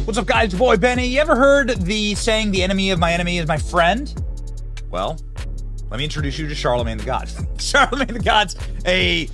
What's up, guys? Your boy Benny. You ever heard the saying, the enemy of my enemy is my friend? Well, let me introduce you to Charlamagne the God. Charlamagne the God's a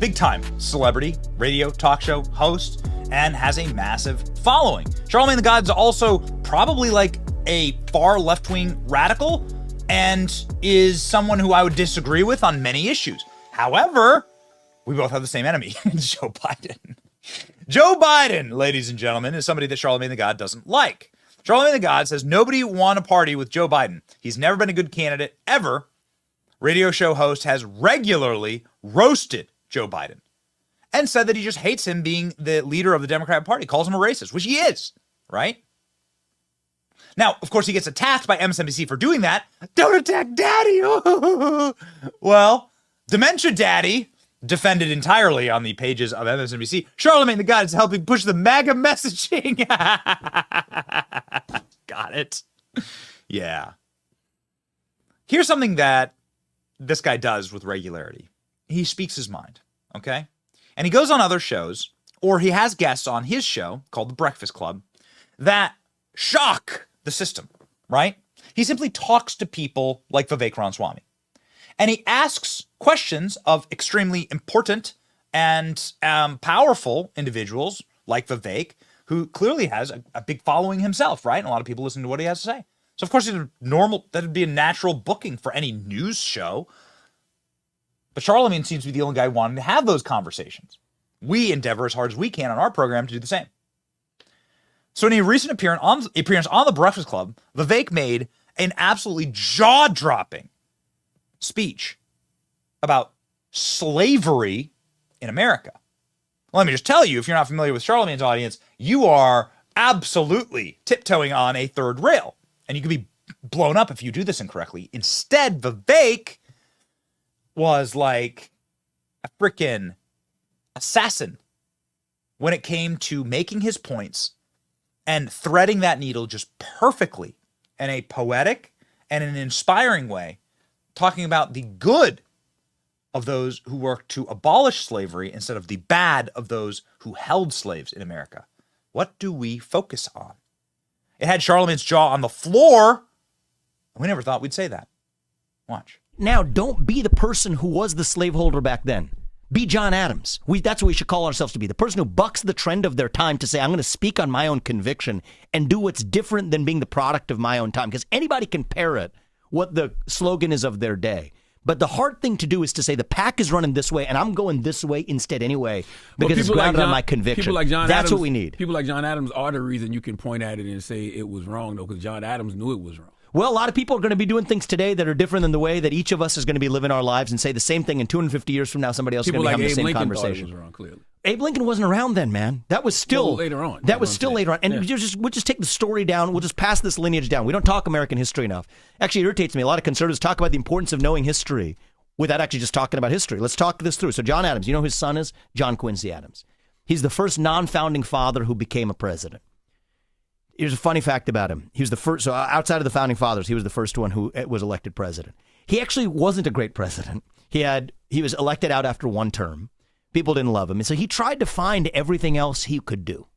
big-time celebrity, radio, talk show host, and has a massive following. Charlamagne the God's also probably like a far left-wing radical and is someone who I would disagree with on many issues. However, we both have the same enemy, Joe Biden. Joe Biden, ladies and gentlemen, is somebody that Charlamagne the God doesn't like. Charlamagne the God says nobody won a party with Joe Biden. He's never been a good candidate, ever. Radio show host has regularly roasted Joe Biden and said that he just hates him being the leader of the Democratic Party, calls him a racist, which he is, right? Now, of course, he gets attacked by MSNBC for doing that. Don't attack Daddy. Well, Dementia Daddy defended entirely on the pages of MSNBC. Charlamagne the God is helping push the MAGA messaging. Got it. Yeah. Here's something that this guy does with regularity. He speaks his mind, okay? And he goes on other shows, or he has guests on his show called The Breakfast Club that shock the system, right? He simply talks to people like Vivek Ramaswamy. And he asks questions of extremely important and powerful individuals like Vivek, who clearly has a big following himself, right? And a lot of people listen to what he has to say. So, of course, that'd be a natural booking for any news show. But Charlamagne seems to be the only guy wanting to have those conversations. We endeavor as hard as we can on our program to do the same. So in a recent appearance on The Breakfast Club, Vivek made an absolutely jaw-dropping speech about slavery in America. Well, let me just tell you, if you're not familiar with Charlamagne's audience, you are absolutely tiptoeing on a third rail, and you could be blown up if you do this incorrectly. Instead, Vivek was like a freaking assassin when it came to making his points and threading that needle just perfectly in a poetic and an inspiring way, talking about the good of those who work to abolish slavery instead of the bad of those who held slaves in America. What do we focus on? It had Charlamagne's jaw on the floor, and we never thought we'd say that. Watch. Now, don't be the person who was the slaveholder back then. Be John Adams. That's what we should call ourselves to be. The person who bucks the trend of their time to say, I'm going to speak on my own conviction and do what's different than being the product of my own time. Because anybody can parrot what the slogan is of their day. But the hard thing to do is to say the pack is running this way and I'm going this way instead anyway because it's grounded on my conviction. People like John That's Adams, what we need. People like John Adams are the reason you can point at it and say it was wrong, though, because John Adams knew it was wrong. Well, a lot of people are going to be doing things today that are different than the way that each of us is going to be living our lives and say the same thing in 250 years from now. Somebody else is going to be having the same conversation. Thought it was wrong, clearly. Abe Lincoln wasn't around then, man. That was still later on. That was still later on. And we'll just take the story down. We'll just pass this lineage down. We don't talk American history enough. Actually, it irritates me. A lot of conservatives talk about the importance of knowing history without actually just talking about history. Let's talk this through. So John Adams, you know who his son is? John Quincy Adams. He's the first non-founding father who became a president. Here's a funny fact about him. He was the first, so outside of the founding fathers, he was the first one who was elected president. He actually wasn't a great president. He was elected out after one term. People didn't love him. And so he tried to find everything else he could do.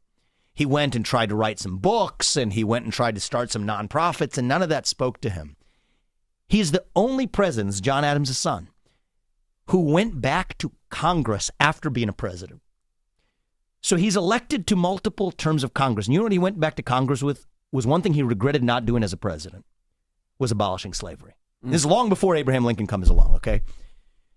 He went and tried to write some books, and he went and tried to start some nonprofits, and none of that spoke to him. He's the only president, John Adams' son, who went back to Congress after being a president. So he's elected to multiple terms of Congress. And you know what he went back to Congress with? Was one thing he regretted not doing as a president, was abolishing slavery. This is long before Abraham Lincoln comes along, okay?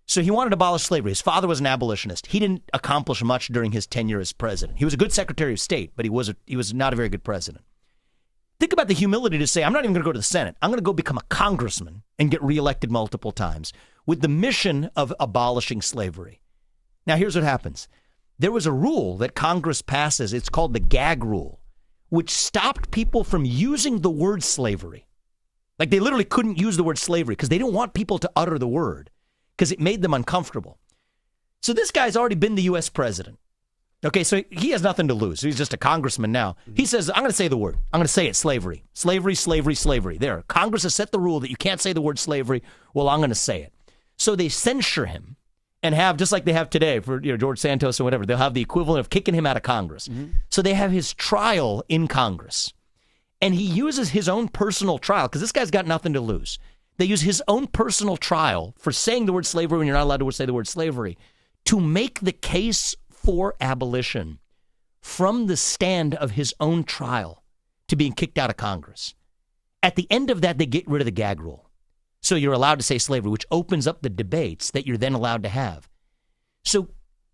So he wanted to abolish slavery. His father was an abolitionist. He didn't accomplish much during his tenure as president. He was a good Secretary of State, but he was not a very good president. Think about the humility to say, I'm not even going to go to the Senate. I'm going to go become a congressman and get reelected multiple times with the mission of abolishing slavery. Now, here's what happens. There was a rule that Congress passes. It's called the gag rule, which stopped people from using the word slavery. Like they literally couldn't use the word slavery because they didn't want people to utter the word because it made them uncomfortable. So this guy's already been the U.S. president. Okay, so he has nothing to lose. He's just a congressman now. He says, I'm going to say the word. I'm going to say it, slavery. Slavery, slavery, slavery. There, Congress has set the rule that you can't say the word slavery. Well, I'm going to say it. So they censure him and have, just like they have today for George Santos or whatever, they'll have the equivalent of kicking him out of Congress. So they have his trial in Congress. And he uses his own personal trial, because this guy's got nothing to lose. They use his own personal trial for saying the word slavery when you're not allowed to say the word slavery to make the case for abolition from the stand of his own trial to being kicked out of Congress. At the end of that, they get rid of the gag rule. So you're allowed to say slavery, which opens up the debates that you're then allowed to have. So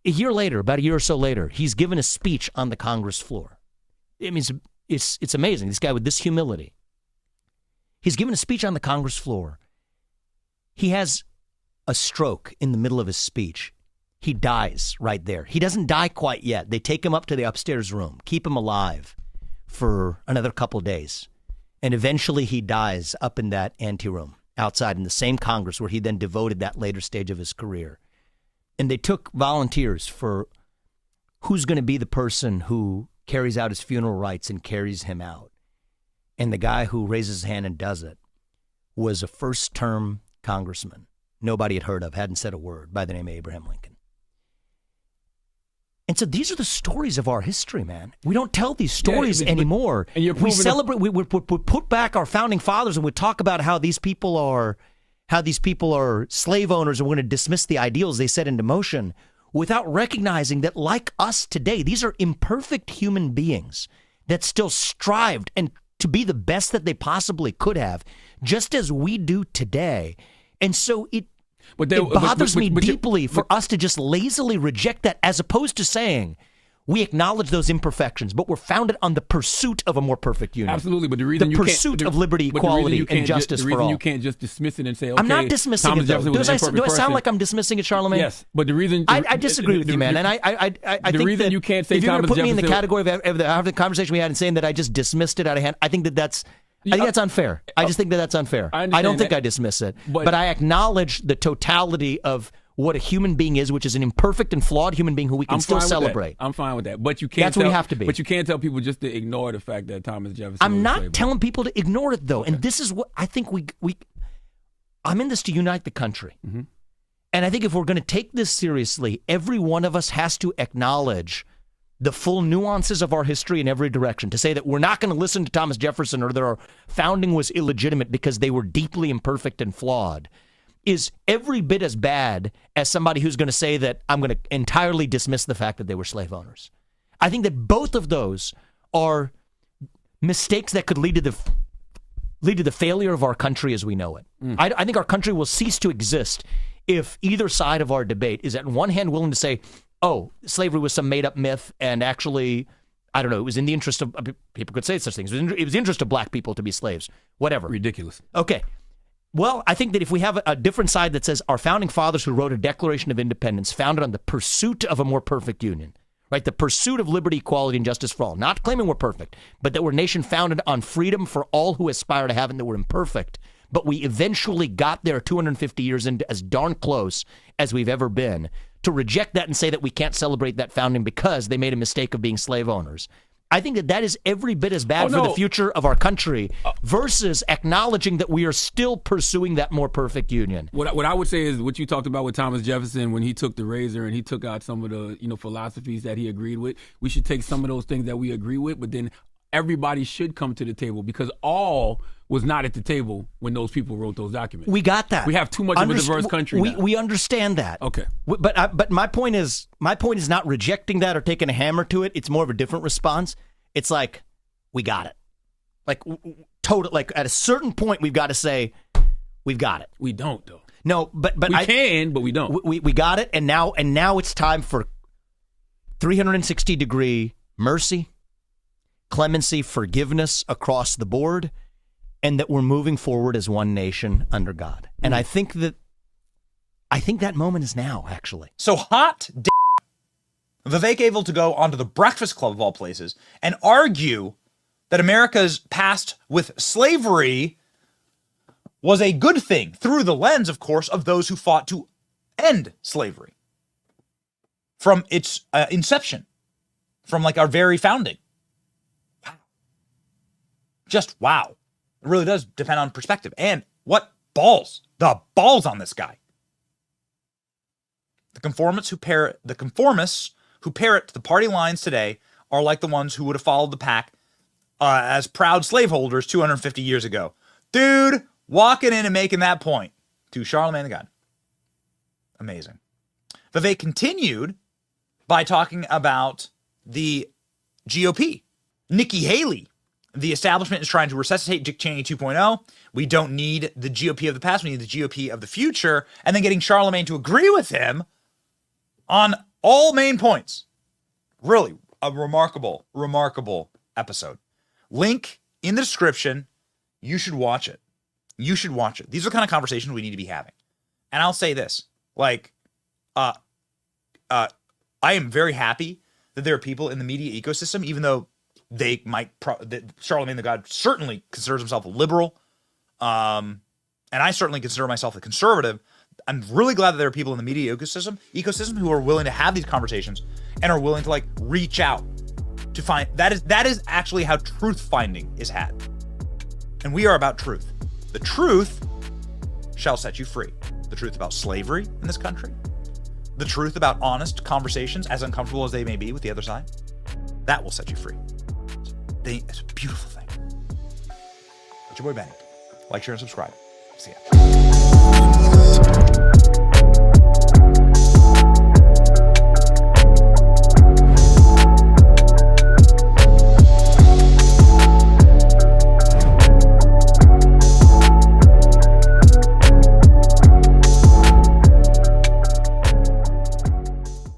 a year later, about a year or so later, he's given a speech on the Congress floor. I mean, it's amazing. This guy with this humility. He's given a speech on the Congress floor. He has a stroke in the middle of his speech. He dies right there. He doesn't die quite yet. They take him up to the upstairs room, keep him alive for another couple days. And eventually he dies up in that anteroom outside in the same Congress where he then devoted that later stage of his career. And they took volunteers for who's going to be the person who carries out his funeral rites and carries him out. And the guy who raises his hand and does it was a first-term congressman nobody had heard of, hadn't said a word, by the name of Abraham Lincoln. And so these are the stories of our history, man. We don't tell these stories anymore. And we celebrate. We put back our founding fathers, and we talk about how these people are slave owners, and we're going to dismiss the ideals they set into motion, without recognizing that, like us today, these are imperfect human beings that still strived and to be the best that they possibly could have, just as we do today. And so it bothers me deeply for us to just lazily reject that, as opposed to saying we acknowledge those imperfections, but we're founded on the pursuit of a more perfect union. Absolutely, but the reason pursuit of liberty, equality, and justice for all. The reason you can't just dismiss it and say, okay, I'm not dismissing Thomas it, though. Jefferson was an imperfect Do I sound person. like I'm dismissing it, Charlamagne? Yes, but the reason I disagree with you, man. And I the think reason that you can't say if you're going to Thomas put me in the Jefferson- category of the conversation we had and saying that I just dismissed it out of hand, I think that's unfair. I just think that's unfair. I don't think that, I dismiss it, but but I acknowledge the totality of what a human being is, which is an imperfect and flawed human being who we can still celebrate. I'm fine with that, but you can't. That's what we have to be. But you can't tell people just to ignore the fact that Thomas Jefferson. I'm was not slavery. telling people to ignore it, though, and this is what I think we. I'm in this to unite the country, and I think if we're going to take this seriously, every one of us has to acknowledge the full nuances of our history in every direction. To say that we're not going to listen to Thomas Jefferson or that our founding was illegitimate because they were deeply imperfect and flawed is every bit as bad as somebody who's going to say that I'm going to entirely dismiss the fact that they were slave owners. I think that both of those are mistakes that could lead to the failure of our country as we know it. I think our country will cease to exist if either side of our debate is, on one hand, willing to say, oh, slavery was some made-up myth, and actually, I don't know, it was in the interest of, people could say such things, it was the interest of black people to be slaves, whatever. Ridiculous. Okay. Well, I think that if we have a different side that says our founding fathers who wrote a Declaration of Independence founded on the pursuit of a more perfect union, right? The pursuit of liberty, equality, and justice for all. Not claiming we're perfect, but that we're a nation founded on freedom for all who aspire to have it, and that we're imperfect. But we eventually got there 250 years into as darn close as we've ever been. To reject that and say that we can't celebrate that founding because they made a mistake of being slave owners, I think that is every bit as bad for the future of our country versus acknowledging that we are still pursuing that more perfect union. What I would say is what you talked about with Thomas Jefferson when he took the razor and he took out some of the philosophies that he agreed with. We should take some of those things that we agree with, but then everybody should come to the table because all was not at the table when those people wrote those documents. We got that. We have too much of a diverse country now. We understand that. Okay. But my point is not rejecting that or taking a hammer to it. It's more of a different response. It's like, we got it. Like, like at a certain point, we've got to say, we've got it. We don't, though. No, but we can, but we don't. We got it, and now it's time for 360-degree mercy, clemency, forgiveness across the board, and that we're moving forward as one nation under God. And I think that moment is now, actually. So hot Vivek able to go onto the Breakfast Club of all places and argue that America's past with slavery was a good thing through the lens, of course, of those who fought to end slavery from its inception, from like our very founding. Wow. Just wow. It really does depend on perspective. And what balls, the balls on this guy. The conformists who parrot the party lines today are like the ones who would have followed the pack as proud slaveholders 250 years ago. Dude, walking in and making that point to Charlamagne the God. Amazing. Vivek continued by talking about the GOP. Nikki Haley, the establishment is trying to resuscitate Dick Cheney 2.0. We don't need the GOP of the past. We need the GOP of the future. And then getting Charlamagne to agree with him on all main points. Really a remarkable, remarkable episode. Link in the description. You should watch it. You should watch it. These are the kind of conversations we need to be having. And I'll say this, like, I am very happy that there are people in the media ecosystem, even though they might, Charlamagne the God certainly considers himself a liberal, and I certainly consider myself a conservative. I'm really glad that there are people in the media ecosystem who are willing to have these conversations and are willing to like reach out to find that is actually how truth finding is had. And we are about truth. The truth shall set you free. The truth about slavery in this country, the truth about honest conversations, as uncomfortable as they may be with the other side, that will set you free. It's a beautiful thing. It's your boy Benny. Like, share, and subscribe. See ya.